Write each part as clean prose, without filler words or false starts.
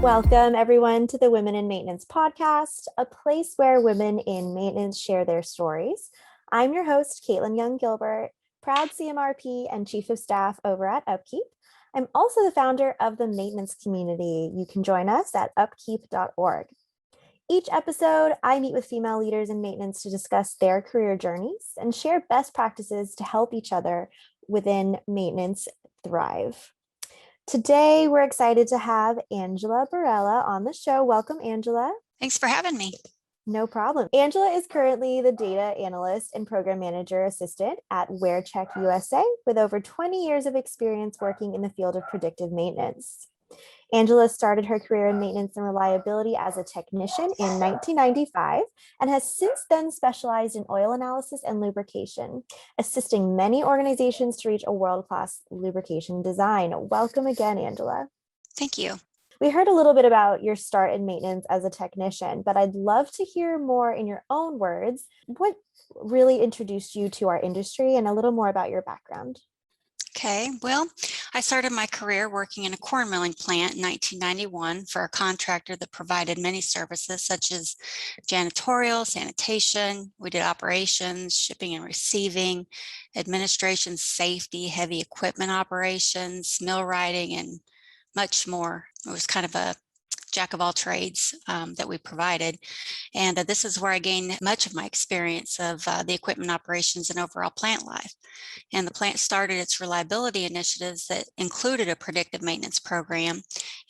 Welcome, everyone, to the Women in Maintenance podcast, a place where women in maintenance share their stories. I'm your host, Caitlin Young-Gilbert, proud CMRP and Chief of Staff over at Upkeep. I'm also the founder of the maintenance community. You can join us at upkeep.org. Each episode, I meet with female leaders in maintenance to discuss their career journeys and share best practices to help each other within maintenance thrive. Today, we're excited to have Angela Borella on the show. Welcome, Angela. Thanks for having me. No problem. Angela is currently the data analyst and program manager assistant at Wearcheck USA with over 20 years of experience working in the field of predictive maintenance. Angela started her career in maintenance and reliability as a technician in 1995 and has since then specialized in oil analysis and lubrication, assisting many organizations to reach a world-class lubrication design. Welcome again, Angela. Thank you. We heard a little bit about your start in maintenance as a technician, but I'd love to hear more in your own words. What really introduced you to our industry and a little more about your background? Okay, well, I started my career working in a corn milling plant in 1991 for a contractor that provided many services such as janitorial, sanitation. We did operations, shipping and receiving, administration, safety, heavy equipment operations, millwrighting, and much more. It was kind of a jack of all trades that we provided. And this is where I gained much of my experience of the equipment operations and overall plant life. And the plant started its reliability initiatives that included a predictive maintenance program.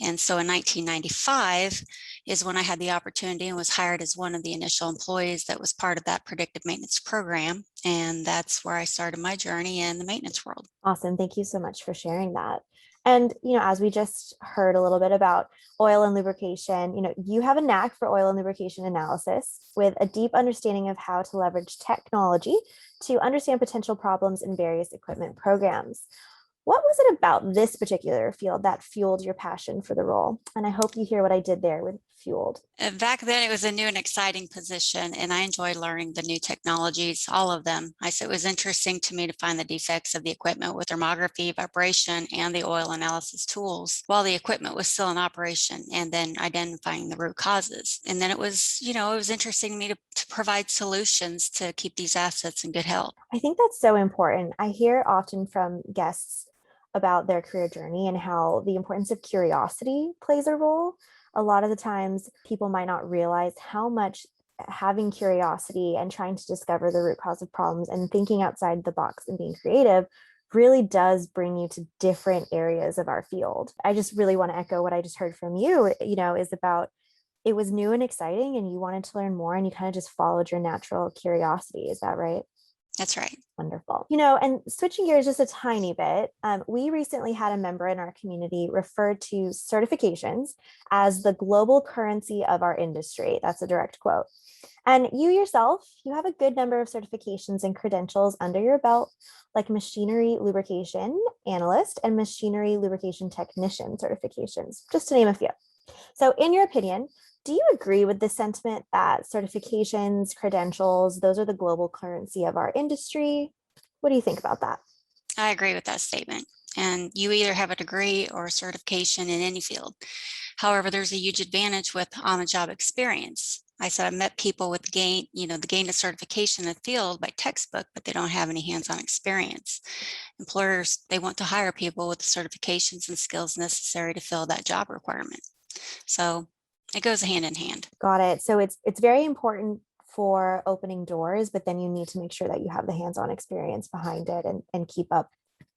And so in 1995 is when I had the opportunity and was hired as one of the initial employees that was part of that predictive maintenance program. And that's where I started my journey in the maintenance world. Awesome. Thank you so much for sharing that. And, as we just heard a little bit about oil and lubrication, you have a knack for oil and lubrication analysis with a deep understanding of how to leverage technology to understand potential problems in various equipment programs. What was it about this particular field that fueled your passion for the role? And I hope you hear what I did there with fueled. Back then, it was a new and exciting position, and I enjoyed learning the new technologies, all of them. It was interesting to me to find the defects of the equipment with thermography, vibration, and the oil analysis tools while the equipment was still in operation, and then identifying the root causes. And then it was interesting to me to provide solutions to keep these assets in good health. I think that's so important. I hear often from guests about their career journey and how the importance of curiosity plays a role. A lot of the times people might not realize how much having curiosity and trying to discover the root cause of problems and thinking outside the box and being creative really does bring you to different areas of our field. I just really want to echo what I just heard from you, is about it was new and exciting and you wanted to learn more and you kind of just followed your natural curiosity. Is that right? That's right. Wonderful. And switching gears just a tiny bit, we recently had a member in our community refer to certifications as the global currency of our industry. That's a direct quote. And you yourself, you have a good number of certifications and credentials under your belt, like machinery lubrication analyst and machinery lubrication technician certifications, just to name a few. So in your opinion, do you agree with the sentiment that certifications, credentials, those are the global currency of our industry? What do you think about that? I agree with that statement. And you either have a degree or a certification in any field. However, there's a huge advantage with on-the-job experience. I met people with the gain of certification in the field by textbook, but they don't have any hands-on experience. Employers, they want to hire people with the certifications and skills necessary to fill that job requirement. So it goes hand in hand. Got it. So it's very important for opening doors, but then you need to make sure that you have the hands-on experience behind it and keep up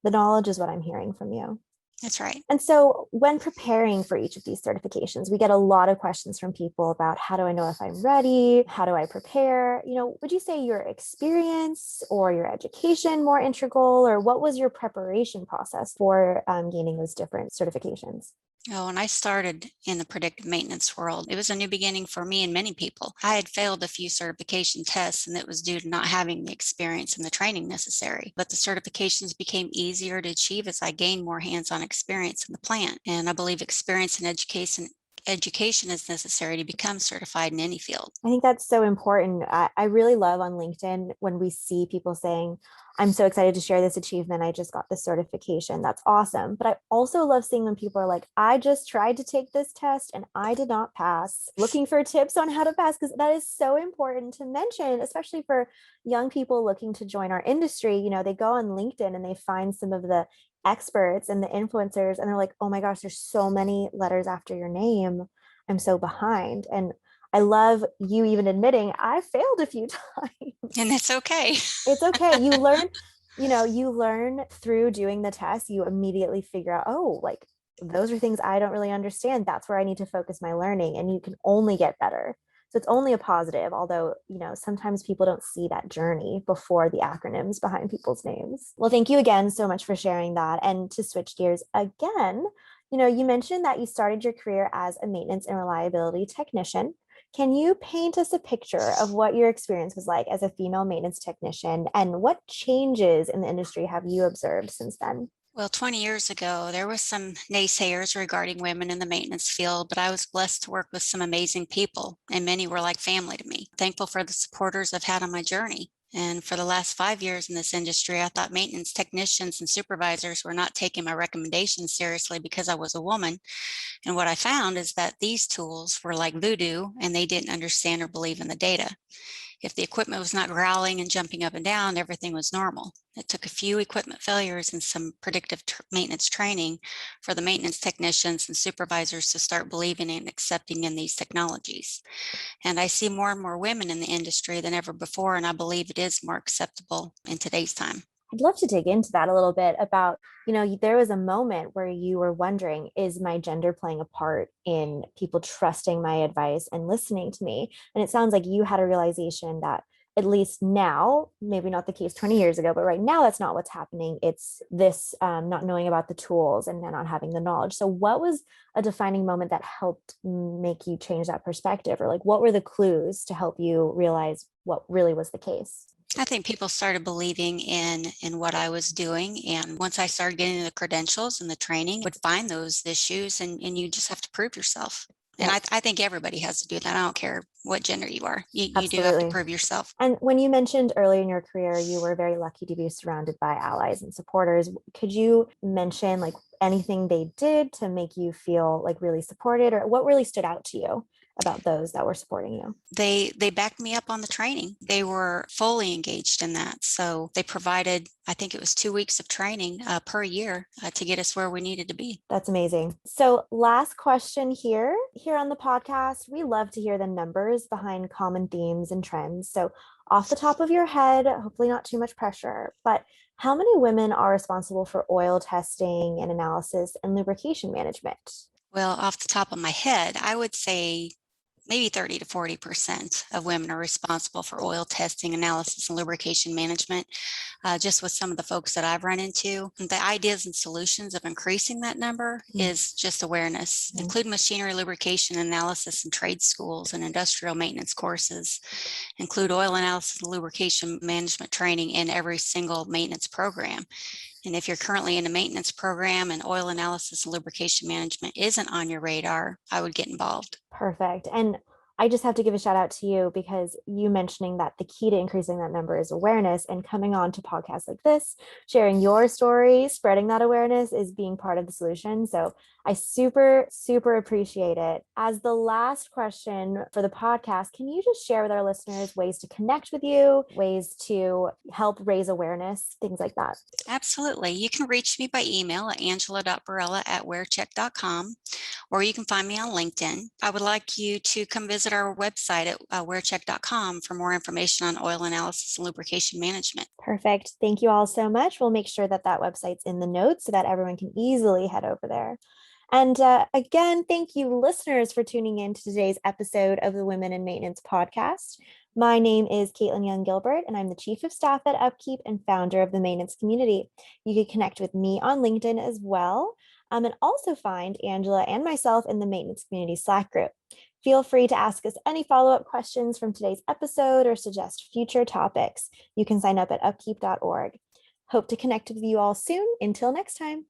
the knowledge is what I'm hearing from you. That's right. And so when preparing for each of these certifications, we get a lot of questions from people about how do I know if I'm ready? How do I prepare? Would you say your experience or your education more integral, or what was your preparation process for gaining those different certifications? When I started in the predictive maintenance world, it was a new beginning for me and many people. I had failed a few certification tests, and it was due to not having the experience and the training necessary. But the certifications became easier to achieve as I gained more hands-on experience in the plant. And I believe experience and education is necessary to become certified in any field. I think that's so important. I really love on LinkedIn when we see people saying, I'm so excited to share this achievement. I just got this certification. That's awesome. But I also love seeing when people are like, I just tried to take this test and I did not pass. Looking for tips on how to pass, because that is so important to mention, especially for young people looking to join our industry. You know, they go on LinkedIn and they find some of the experts and the influencers, and they're like, oh my gosh, there's so many letters after your name. I'm so behind. And I love you even admitting I failed a few times. And it's okay. It's okay. You learn through doing the test. You immediately figure out, oh, like those are things I don't really understand. That's where I need to focus my learning. And you can only get better. So it's only a positive, although, sometimes people don't see that journey before the acronyms behind people's names. Well, thank you again so much for sharing that. And to switch gears again, you mentioned that you started your career as a maintenance and reliability technician. Can you paint us a picture of what your experience was like as a female maintenance technician, and what changes in the industry have you observed since then? Well, 20 years ago, there was some naysayers regarding women in the maintenance field, but I was blessed to work with some amazing people, and many were like family to me. Thankful for the supporters I've had on my journey. And for the last 5 years in this industry, I thought maintenance technicians and supervisors were not taking my recommendations seriously because I was a woman. And what I found is that these tools were like voodoo, and they didn't understand or believe in the data. If the equipment was not growling and jumping up and down, everything was normal. It took a few equipment failures and some predictive maintenance training for the maintenance technicians and supervisors to start believing and accepting in these technologies. And I see more and more women in the industry than ever before, and I believe it is more acceptable in today's time. I'd love to dig into that a little bit about, there was a moment where you were wondering, is my gender playing a part in people trusting my advice and listening to me? And it sounds like you had a realization that, at least now, maybe not the case 20 years ago, but right now that's not what's happening. It's this not knowing about the tools and not having the knowledge. So what was a defining moment that helped make you change that perspective? Or like, what were the clues to help you realize what really was the case? I think people started believing in what I was doing. And once I started getting the credentials and the training, would find those issues, and you just have to prove yourself. And Yep. I think everybody has to do that. I don't care what gender you are. You do have to Absolutely. prove yourself. And when you mentioned early in your career, you were very lucky to be surrounded by allies and supporters. Could you mention like anything they did to make you feel like really supported, or what really stood out to you about those that were supporting you? They backed me up on the training. They were fully engaged in that. So they provided, I think it was 2 weeks of training per year to get us where we needed to be. That's amazing. So last question here on the podcast, we love to hear the numbers behind common themes and trends. So off the top of your head, hopefully not too much pressure, but how many women are responsible for oil testing and analysis and lubrication management? Well, off the top of my head, I would say maybe 30 to 40% of women are responsible for oil testing, analysis, and lubrication management. Just with some of the folks that I've run into, the ideas and solutions of increasing that number is just awareness. Include machinery lubrication analysis in trade schools and industrial maintenance courses. Include oil analysis and lubrication management training in every single maintenance program. And if you're currently in a maintenance program and oil analysis and lubrication management isn't on your radar, I would get involved. Perfect. And I just have to give a shout out to you, because you mentioning that the key to increasing that number is awareness, and coming on to podcasts like this, sharing your story, spreading that awareness is being part of the solution. So I super, super appreciate it. As the last question for the podcast, can you just share with our listeners ways to connect with you, ways to help raise awareness, things like that? Absolutely. You can reach me by email at angela.borella@wearcheck.com, or you can find me on LinkedIn. I would like you to come visit our website at wearcheck.com for more information on oil analysis and lubrication management. Perfect. Thank you all so much. We'll make sure that that website's in the notes so that everyone can easily head over there. And again, thank you, listeners, for tuning in to today's episode of the Women in Maintenance podcast. My name is Caitlin Young Gilbert, and I'm the Chief of Staff at Upkeep and founder of the maintenance community. You can connect with me on LinkedIn as well, and also find Angela and myself in the maintenance community Slack group. Feel free to ask us any follow-up questions from today's episode or suggest future topics. You can sign up at upkeep.org. Hope to connect with you all soon. Until next time.